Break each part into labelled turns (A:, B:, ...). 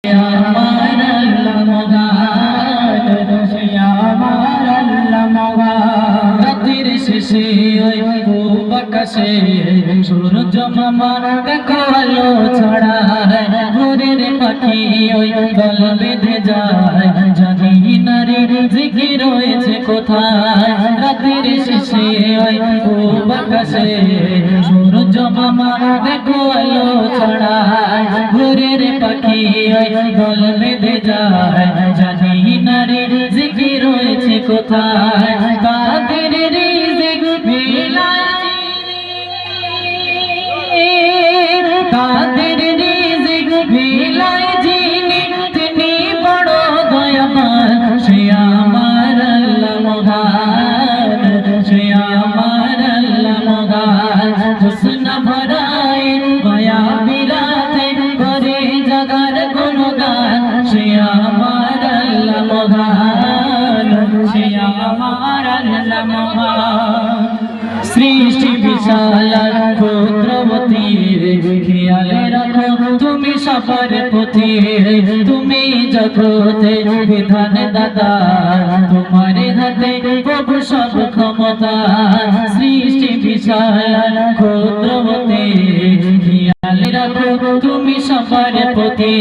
A: আমার আল্লাহ মহান, সে আমার আল্লাহ মহান। রাতের শেষে ওই পূব আকাশে সূর্য মামা দেখো আলো ছড়ায়, ভোরের পাখি ওই দল বেঁধে যায়, জানি না রে জিকির রয়েছে কোথায়। রাতের শেষে ওই পূব আকাশে সূর্য মামা দেখো আলো ছড়ায়, ভোরের পাখি ওই দল বেঁধে যায়, জানি না রে জিকির রয়েছে কোথায়। তাদের রিজিক বিলায় তাদের রিজিক বিলায় যিনি, তিনি বড় দয়াবান, সে আমার আল্লাহ মহান, সে আমার আল্লাহ মহান। হুসন ভরায় মায়া বিরাতে করে জাগার গুণগান, সে আমার আল্লাহ মহান, সে আমার আল্লাহ মহান। সৃষ্টি বিশাল পুত্রবতী, খেয়ালে রাখো তুমি সবার পথে, তুমি জগতে বিধান দাতা, তোমার হাতে প্রভু সব ক্ষমতা। সৃষ্টি বিশাল পুত্রবতী, খেয়ালে রাখো তুমি সবার পথে,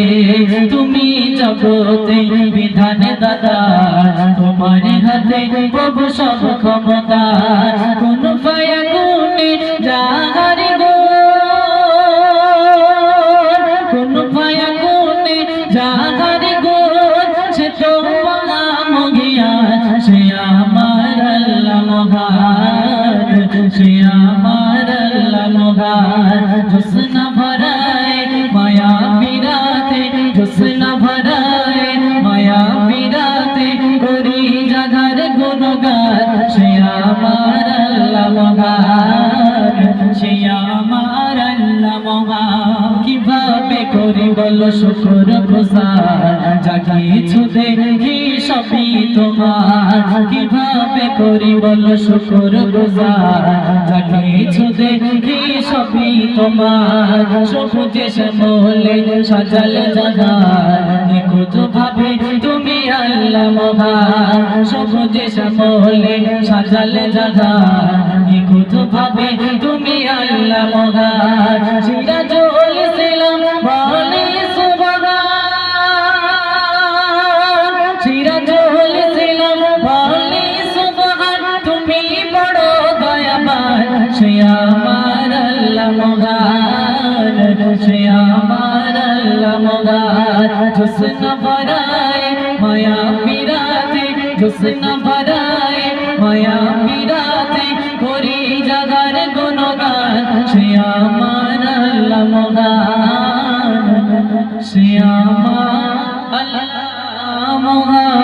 A: তুমি জগতে বিধান দাতা, তোমার হাতে প্রভু সব ক্ষমতা। কোন ফায়াকুনে জাহার গো, কোন ফায়াকুনে জাহার গো, সে তো মহামহিয়া, সে আমার আল্লাহ মহান, সে আমার আল্লাহ মহান। হুসন ভরায় মায়া বিরাতে, হুসন ভরায় মায়া বিরাতে করি জাগার গুণগান, সে আমার আল্লাহ মহান, সে আমার আল্লাহ মহান। কিভাবে করি বলো শুকর গুজার, যা কিছু দেখি সবই তোমার। কিভাবে করি বলো শুকর গুজার, যা কিছু দেখি সবই তোমার। সবুজে শ্যামলে সাজাল জাগার, নিখুঁত ভাবে তুমি আল্লাহ মহান। সবুজে শ্যামলে সাজাল জাগার, নিখুঁত ভাবে তুমি আল্লাহ মহান। সিরাজুল ইসলাম বলে সুবহান, সিরাজুল ইসলাম বলে সুবহান, তুমি বড় দয়াবান, সে আমার আল্লাহ মহান, সে আমার আল্লাহ মহান। হুসন ভরায় মায়া বিরাতে, হুসন ভরায় মায়া বিরাতে করি জাগার গুণগান, সে আমার আল্লাহ মহান, সে আমার আল্লাহ মহান।